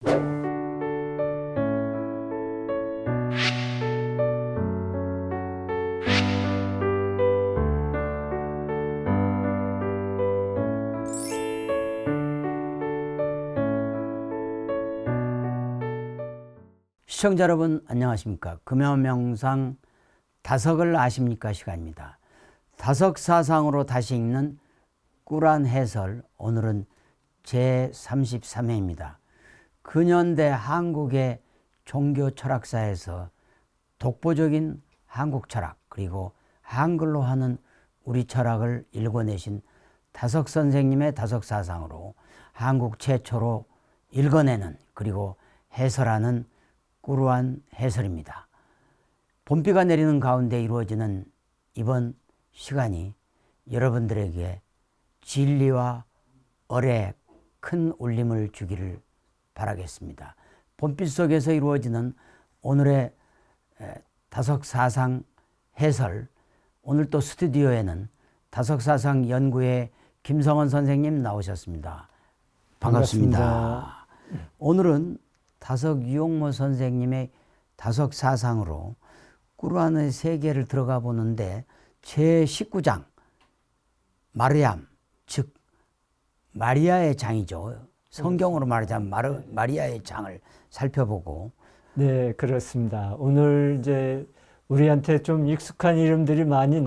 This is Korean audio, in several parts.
시청자 여러분 안녕하십니까. 금요명상 다석을 아십니까 시간입니다. 다석사상으로 다시 읽는 꾸란 해설, 오늘은 제33회입니다. 근현대 한국의 종교 철학사에서 독보적인 한국 철학 그리고 한글로 하는 우리 철학을 읽어내신 다석 선생님의 다석사상으로 한국 최초로 읽어내는 그리고 해설하는 꾸르안 해설입니다. 봄비가 내리는 가운데 이루어지는 이번 시간이 여러분들에게 진리와 얼에 큰 울림을 주기를 바라겠습니다. 봄빛 속에서 이루어지는 오늘의 다석사상 해설, 오늘 또 스튜디오에는 다석사상 연구회 김성원 선생님 나오셨습니다. 반갑습니다. 오늘은 다석 유용모 선생님의 다석사상으로 꾸르안의 세계를 들어가 보는데 제19장 마르얌, 즉 마리아의 장이죠. 성경으로 말하자면 마리아의 장을 살펴보고. 네, 그렇습니다. 오늘 이제 우리한테 좀 익숙한 이름들이 많이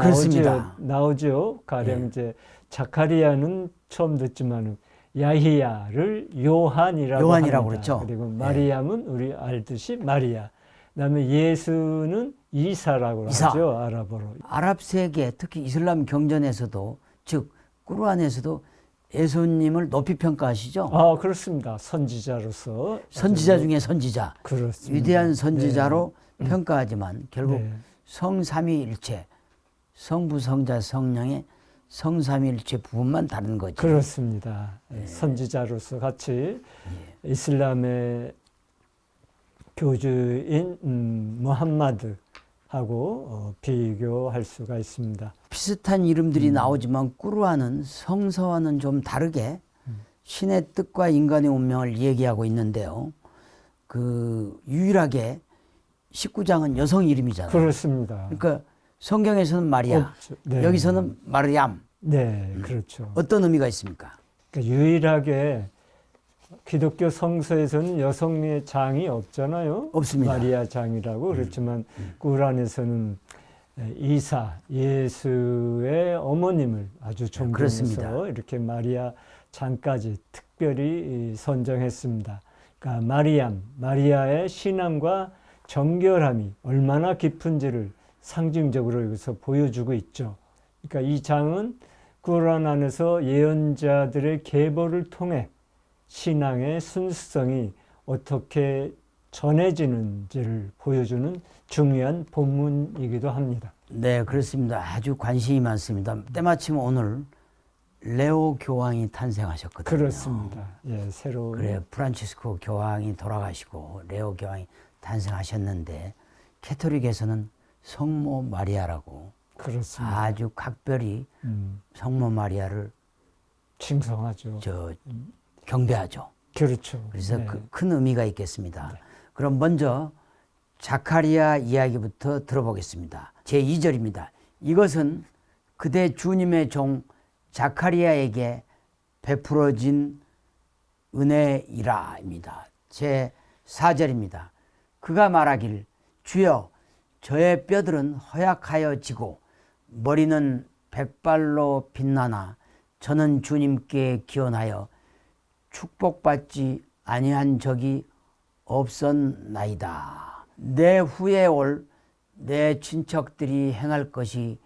나오죠. 가령 이제 자카리아는 처음 듣지만은 야히야를 요한이라고 합니다. 그렇죠. 그리고 마리암은 우리 알듯이 마리아. 그다음에 예수는 이사라고 하죠. 아랍어로. 아랍 세계, 특히 이슬람 경전에서도, 즉 꾸르안에서도 예수님을 높이 평가하시죠. 아, 그렇습니다. 선지자로서. 선지자 중에 선지자. 그렇습니다. 위대한 선지자로 평가하지만 결국 성삼위일체, 성부, 성자, 성령의 성삼위일체 부분만 다른 거죠. 그렇습니다. 선지자로서 같이 이슬람의 교주인 무함마드하고 비교할 수가 있습니다. 비슷한 이름들이 나오지만 꾸르안은 성서와는 좀 다르게 신의 뜻과 인간의 운명을 얘기하고 있는데요. 그 유일하게 19장은 여성 이름이잖아요. 그렇습니다. 그러니까 성경에서는 마리아, 네. 여기서는 마르얌. 네, 그렇죠. 어떤 의미가 있습니까? 그러니까 유일하게 기독교 성서에서는 여성의 장이 없잖아요. 없습니다. 마리아 장이라고. 그렇지만 꾸란에서는 이사, 예수의 어머님을 아주 존경해서 이렇게 마리아 장까지 특별히 선정했습니다. 그러니까 마리아의 신앙과 정결함이 얼마나 깊은지를 상징적으로 여기서 보여주고 있죠. 그러니까 이 장은 꾸란 안에서 예언자들의 계보를 통해 신앙의 순수성이 어떻게 전해지는지를 보여주는 중요한 본문이기도 합니다. 네, 그렇습니다. 아주 관심이 많습니다. 때마침 오늘 레오 교황이 탄생하셨거든요. 그렇습니다. 예, 새로운. 그래, 프란치스코 교황이 돌아가시고 레오 교황이 탄생하셨는데 캐토릭에서는 성모 마리아라고 그렇습니다. 아주 각별히 성모 마리아를 칭송하죠. 경배하죠. 그렇죠. 그래서 네. 큰 의미가 있겠습니다. 그럼 먼저 자카리아 이야기부터 들어보겠습니다. 제2절입니다. 이것은 그대 주님의 종 자카리아에게 베풀어진 은혜이라입니다. 제4절입니다. 그가 말하길 주여 저의 뼈들은 허약하여 지고 머리는 백발로 빛나나 저는 주님께 기원하여 축복받지 아니한 적이 없었나이다. 내 후에 올 내 친척들이 행할 것이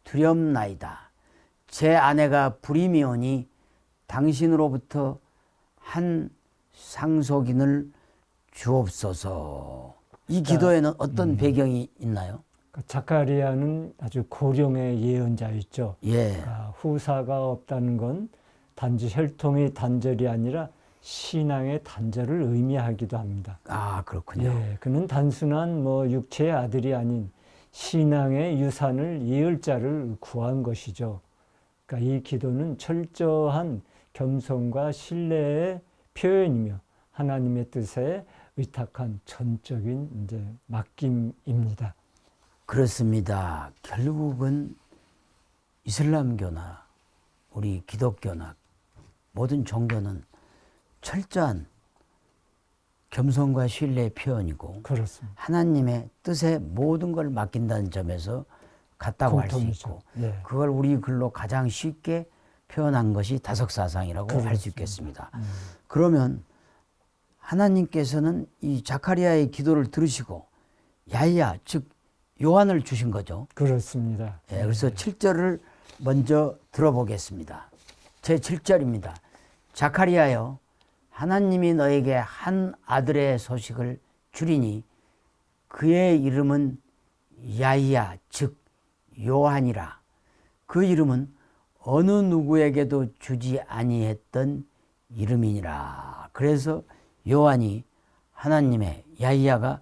두렵나이다. 제 아내가 불임이오니 당신으로부터 한 상속인을 주옵소서. 이 기도에는 어떤 배경이 있나요? 자카리아는 아주 고령의 예언자였죠. 예. 그러니까 후사가 없다는 건 단지 혈통의 단절이 아니라 신앙의 단절을 의미하기도 합니다. 아, 그렇군요. 예, 그는 단순한 육체의 아들이 아닌 신앙의 유산을 이을 자를 구한 것이죠. 그러니까 이 기도는 철저한 겸손과 신뢰의 표현이며 하나님의 뜻에 의탁한 전적인 이제 맡김입니다. 그렇습니다. 결국은 이슬람교나 우리 기독교나 모든 종교는 철저한 겸손과 신뢰의 표현이고 그렇습니다. 하나님의 뜻에 모든 걸 맡긴다는 점에서 같다고 할 수 있고 예. 그걸 우리 글로 가장 쉽게 표현한 것이 다석사상이라고 할 수 그렇습니다. 있겠습니다. 그러면 하나님께서는 이 자카리아의 기도를 들으시고 야히야 즉 요한을 주신 거죠. 그렇습니다. 예, 그래서 7절을 먼저 들어보겠습니다. 제 7절입니다. 자카리아여 하나님이 너에게 한 아들의 소식을 주리니 그의 이름은 야히야 즉 요한이라. 그 이름은 어느 누구에게도 주지 아니했던 이름이니라. 그래서 요한이 하나님의 야히야가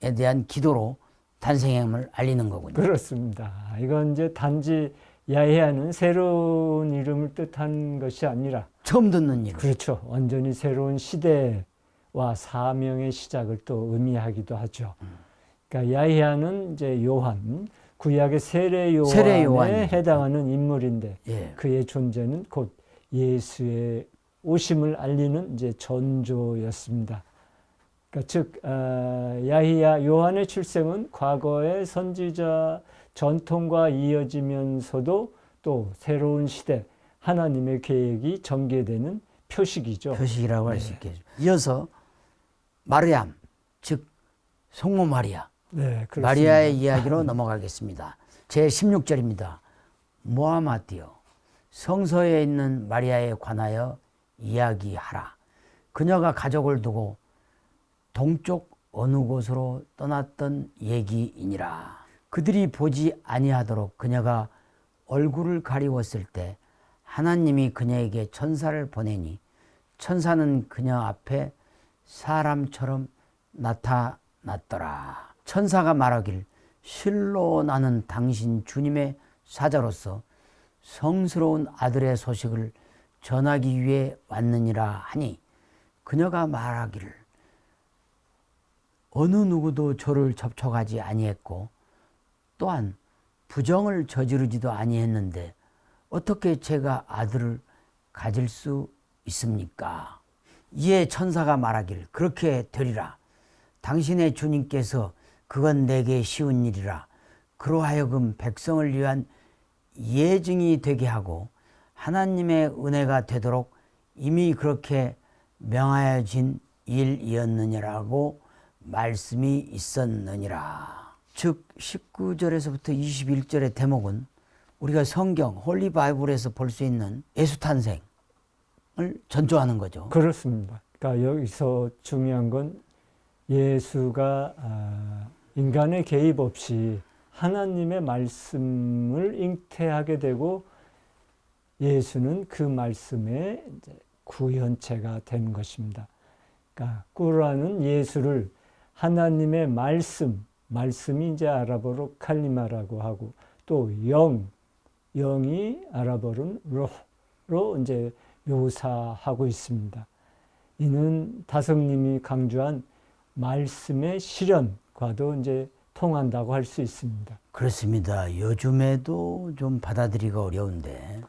에 대한 기도로 탄생임을 알리는 거군요. 그렇습니다. 이건 이제 단지 야히야는 새로운 이름을 뜻한 것이 아니라 처음 듣는 이름. 그렇죠. 완전히 새로운 시대와 사명의 시작을 또 의미하기도 하죠. 그러니까 야히야는 이제 요한, 구약의 세례 요한에 요한이죠. 해당하는 인물인데 예. 그의 존재는 곧 예수의 오심을 알리는 이제 전조였습니다. 그러니까 즉 야히야 요한의 출생은 과거의 선지자 전통과 이어지면서도 또 새로운 시대 하나님의 계획이 전개되는 표식이죠. 표식이라고 할 수 있겠죠. 이어서 마르얌 즉 성모 마리아. 네, 그렇습니다. 마리아의 이야기로 넘어가겠습니다. 제 16절입니다. 모하마디여 성서에 있는 마리아에 관하여 이야기하라. 그녀가 가족을 두고 동쪽 어느 곳으로 떠났던 얘기이니라. 그들이 보지 아니하도록 그녀가 얼굴을 가리웠을 때 하나님이 그녀에게 천사를 보내니 천사는 그녀 앞에 사람처럼 나타났더라. 천사가 말하길 실로 나는 당신 주님의 사자로서 성스러운 아들의 소식을 전하기 위해 왔느니라 하니 그녀가 말하기를 어느 누구도 저를 접촉하지 아니했고 또한 부정을 저지르지도 아니했는데 어떻게 제가 아들을 가질 수 있습니까? 이에 천사가 말하길 그렇게 되리라. 당신의 주님께서 그건 내게 쉬운 일이라. 그로하여금 백성을 위한 예증이 되게 하고 하나님의 은혜가 되도록 이미 그렇게 명하여진 일이었느니라고 말씀이 있었느니라. 즉 19절에서부터 21절의 대목은 우리가 성경 홀리 바이블에서 볼 수 있는 예수 탄생을 전조하는 거죠. 그렇습니다. 그러니까 여기서 중요한 건 예수가 인간의 개입 없이 하나님의 말씀을 잉태하게 되고 예수는 그 말씀의 이제 구현체가 된 것입니다. 그러니까 꾸라는 예수를 하나님의 말씀이 이제 아랍어로 칼리마라고 하고 또 영이 아랍어로는 로로 이제 묘사하고 있습니다. 이는 다성님이 강조한 말씀의 실현과도 이제 통한다고 할 수 있습니다. 그렇습니다. 요즘에도 좀 받아들이기가 어려운데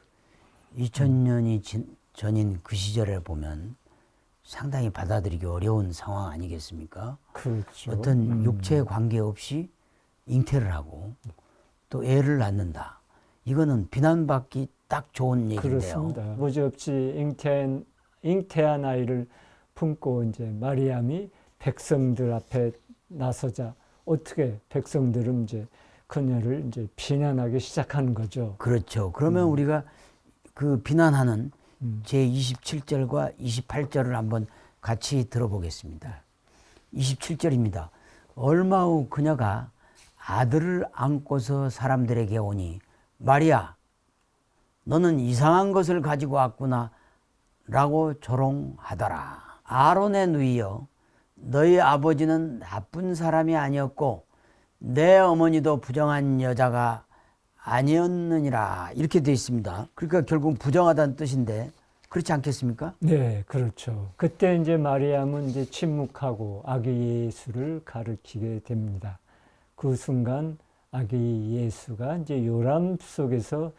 2000년이 전인 그 시절에 보면 상당히 받아들이기 어려운 상황 아니겠습니까? 그렇죠. 어떤 육체 관계 없이 잉태를 하고 또 애를 낳는다. 이거는 비난받기 딱 좋은 얘기인데요. 그렇습니다. 무지없이 잉태한 아이를 품고 이제 마리암이 백성들 앞에 나서자 어떻게 백성들은 이제 그녀를 이제 비난하기 시작하는 거죠. 그렇죠. 그러면 우리가 그 비난하는 제 27절과 28절을 한번 같이 들어보겠습니다. 27절입니다. 얼마 후 그녀가 아들을 안고서 사람들에게 오니 마리아 너는 이상한 것을 가지고 왔구나 라고 조롱하더라. 아론의 누이여 너희 아버지는 나쁜 사람이 아니었고 내 어머니도 부정한 여자가 아니었느니라. 이렇게 되어 있습니다. 그러니까 결국 부정하다는 뜻인데 그렇지 않겠습니까? 네, 그렇죠. 그때 이제 마리암은 이제 침묵하고 아기 예수를 가르치게 됩니다. 그 순간 아기 예수가 이제 요람 속에서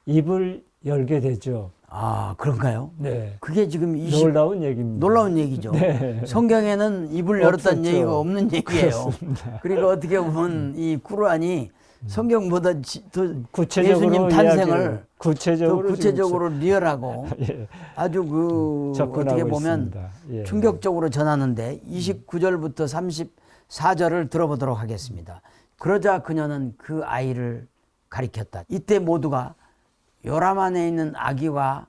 입을 열게 되죠. 아, 그런가요? 네. 그게 지금 놀라운 얘기입니다. 놀라운 얘기죠. 네. 성경에는 입을 열었다는 없었죠. 얘기가 없는 얘기예요. 그렇습니다. 그러니까 어떻게 보면 이 꾸르안이 성경보다 더 구체적으로 예수님 탄생을 더 구체적으로 구체적으로 리얼하고 예, 아주 그 접근하고 어떻게 보면 있습니다. 예. 충격적으로 전하는데 29절부터 34절을 들어보도록 하겠습니다. 그러자 그녀는 그 아이를 가리켰다. 이때 모두가 요람 안에 있는 아기와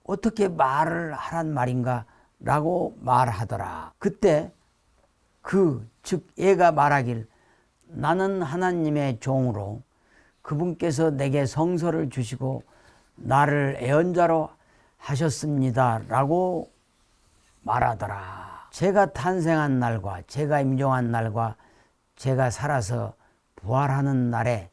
어떻게 말을 하란 말인가 라고 말하더라. 그때 즉 얘가 말하길 나는 하나님의 종으로 그분께서 내게 성서를 주시고 나를 애언자로 하셨습니다 라고 말하더라. 제가 탄생한 날과 제가 임종한 날과 제가 살아서 부활하는 날에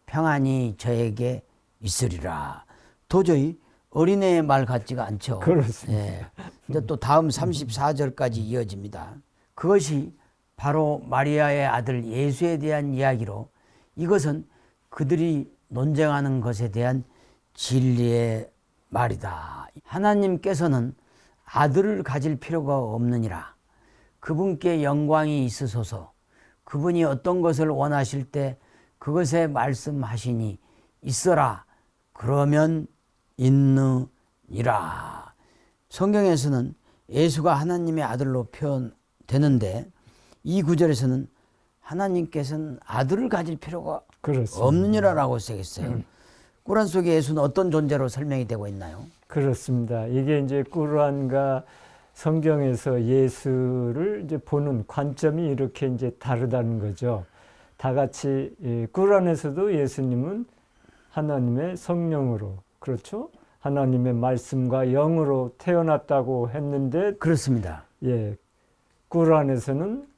평안이 저에게 있으리라. 도저히 어린애의 말 같지가 않죠. 그렇습니다. 예. 이제 또 다음 34절까지 이어집니다. 그것이 바로 마리아의 아들 예수에 대한 이야기로 이것은 그들이 논쟁하는 것에 대한 진리의 말이다. 하나님께서는 아들을 가질 필요가 없느니라. 그분께 영광이 있으소서. 그분이 어떤 것을 원하실 때 그것에 말씀하시니 있어라. 그러면 있느니라. 성경에서는 예수가 하나님의 아들로 표현되는데 이 구절에서는 하나님께서는 아들을 가질 필요가 그렇습니다. 없느니라라고 쓰겠어요. 꾸란 속에 예수는 어떤 존재로 설명이 되고 있나요? 그렇습니다. 이게 이제 꾸란과 성경에서 예수를 이제 보는 관점이 이렇게 이제 다르다는 거죠. 다 같이 꾸란에서도 예수님은 하나님의 성령으로, 그렇죠? 하나님의 말씀과 영으로 태어났다고 했는데, 그렇습니다. 예, 꾸란에서는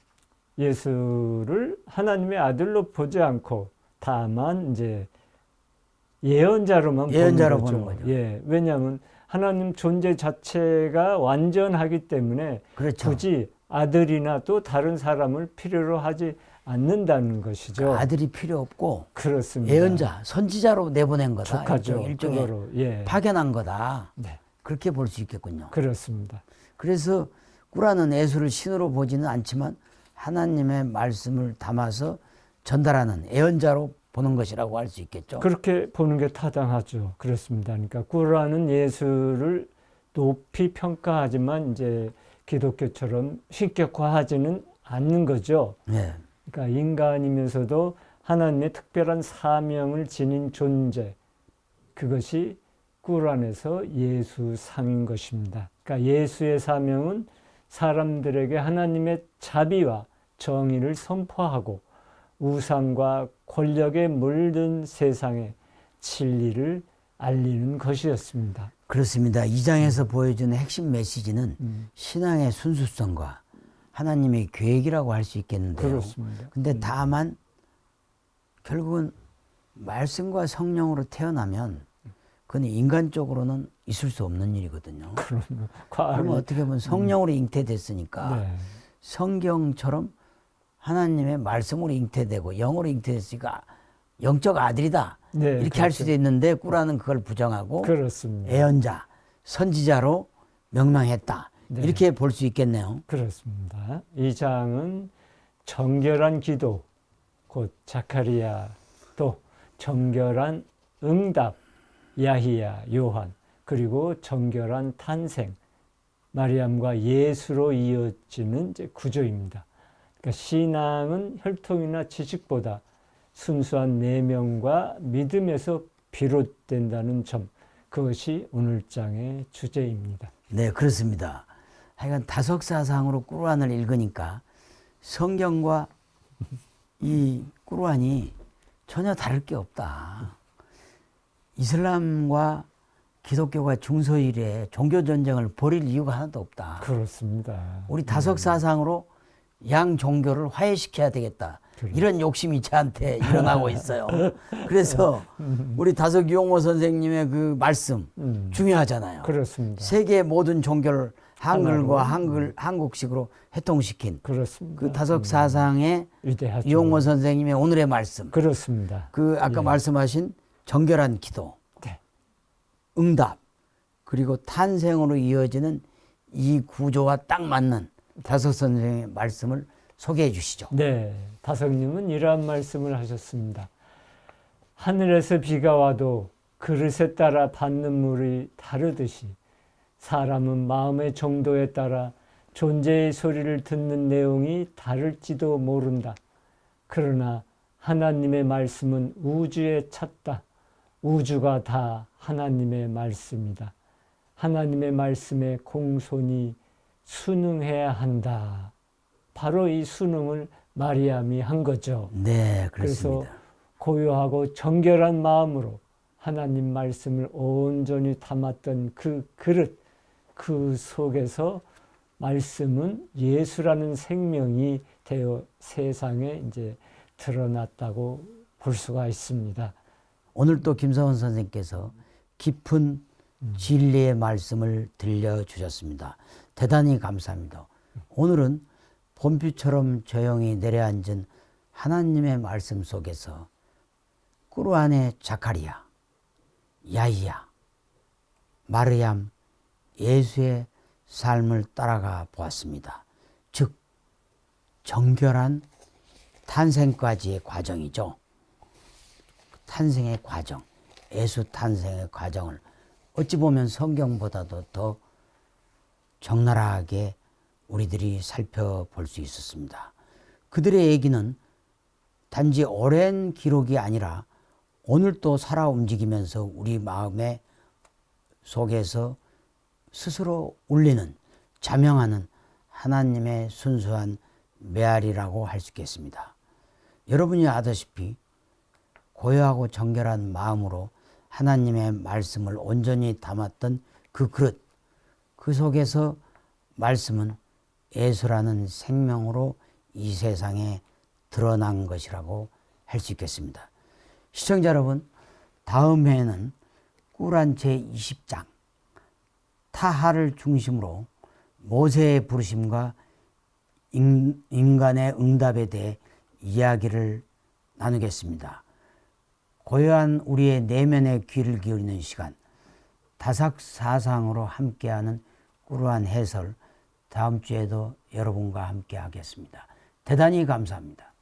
예수를 하나님의 아들로 보지 않고 다만 이제 예언자로 보는 거죠. 예, 왜냐하면 하나님 존재 자체가 완전하기 때문에 그렇죠. 굳이 아들이나 또 다른 사람을 필요로 하지 않는다는 것이죠. 아들이 필요 없고 그렇습니다. 예언자, 선지자로 내보낸 거다. 족하죠. 일종의 그거로, 예. 파견한 거다. 네, 그렇게 볼 수 있겠군요. 그렇습니다. 그래서 꾸란은 예수를 신으로 보지는 않지만 하나님의 말씀을 담아서 전달하는 예언자로 보는 것이라고 할 수 있겠죠. 그렇게 보는 게 타당하죠. 그렇습니다. 그러니까 꾸란은 예수를 높이 평가하지만 이제 기독교처럼 신격화하지는 않는 거죠. 네. 그러니까 인간이면서도 하나님의 특별한 사명을 지닌 존재, 그것이 꾸란에서 예수상인 것입니다. 그러니까 예수의 사명은 사람들에게 하나님의 자비와 정의를 선포하고 우상과 권력에 물든 세상에 진리를 알리는 것이었습니다. 그렇습니다. 2장에서 보여주는 핵심 메시지는 신앙의 순수성과 하나님의 계획이라고 할 수 있겠는데요. 그렇습니다. 근데 다만 결국은 말씀과 성령으로 태어나면 그건 인간적으로는 있을 수 없는 일이거든요. 그러면 어떻게 보면 성령으로 잉태됐으니까 네. 성경처럼 하나님의 말씀으로 잉태되고 영으로 잉태됐으니까 영적 아들이다. 네, 이렇게 그렇죠. 할 수도 있는데 꾸란은 그걸 부정하고 그렇습니다. 예언자, 선지자로 명명했다. 네. 이렇게 볼 수 있겠네요. 그렇습니다. 이 장은 정결한 기도, 곧 자카리아, 또 정결한 응답, 야히야, 요한, 그리고 정결한 탄생, 마리암과 예수로 이어지는 이제 구조입니다. 그러니까 신앙은 혈통이나 지식보다 순수한 내면과 믿음에서 비롯된다는 점, 그것이 오늘 장의 주제입니다. 네, 그렇습니다. 하여간 다석사상으로 꾸란을 읽으니까 성경과 이 꾸란이 전혀 다를 게 없다. 이슬람과 기독교가 중서일에 종교 전쟁을 벌일 이유가 하나도 없다. 그렇습니다. 우리 다석사상으로 양 종교를 화해시켜야 되겠다. 이런 욕심이 저한테 일어나고 있어요. 그래서 우리 다석 용호 선생님의 그 말씀 중요하잖아요. 그렇습니다. 세계 모든 종교를 한글과 하나로. 한국식으로 해통시킨 그렇습니다. 그 다석 사상의 위대하죠. 용호 선생님의 오늘의 말씀. 그렇습니다. 그 아까 예. 말씀하신 정결한 기도, 네. 응답, 그리고 탄생으로 이어지는 이 구조와 딱 맞는 다석 선생의 말씀을 소개해 주시죠. 네, 다석님은 이러한 말씀을 하셨습니다. 하늘에서 비가 와도 그릇에 따라 받는 물이 다르듯이 사람은 마음의 정도에 따라 존재의 소리를 듣는 내용이 다를지도 모른다. 그러나 하나님의 말씀은 우주에 찼다. 우주가 다 하나님의 말씀이다. 하나님의 말씀에 공손히 순응해야 한다. 바로 이 순응을 마리암이 한 거죠. 네, 그래서 그렇습니다. 고요하고 정결한 마음으로 하나님 말씀을 온전히 담았던 그 그릇, 그 속에서 말씀은 예수라는 생명이 되어 세상에 이제 드러났다고 볼 수가 있습니다. 오늘 또 김성원 선생님께서 깊은 진리의 말씀을 들려주셨습니다. 대단히 감사합니다. 오늘은 봄비처럼 조용히 내려앉은 하나님의 말씀 속에서 꾸르안의 자카리아, 야히야, 마르얌, 예수의 삶을 따라가 보았습니다. 즉 정결한 탄생까지의 과정이죠. 탄생의 과정, 예수 탄생의 과정을 어찌 보면 성경보다도 더 적나라하게 우리들이 살펴볼 수 있었습니다. 그들의 얘기는 단지 오랜 기록이 아니라 오늘 또 살아 움직이면서 우리 마음의 속에서 스스로 울리는, 자명하는 하나님의 순수한 메아리라고 할 수 있겠습니다. 여러분이 아다시피 고요하고 정결한 마음으로 하나님의 말씀을 온전히 담았던 그 그릇, 그 속에서 말씀은 예수라는 생명으로 이 세상에 드러난 것이라고 할 수 있겠습니다. 시청자 여러분, 다음 회에는 꾸란 제20장 타하를 중심으로 모세의 부르심과 인간의 응답에 대해 이야기를 나누겠습니다. 고요한 우리의 내면의 귀를 기울이는 시간, 다삭 사상으로 함께하는 꾸르안 해설, 다음 주에도 여러분과 함께 하겠습니다. 대단히 감사합니다.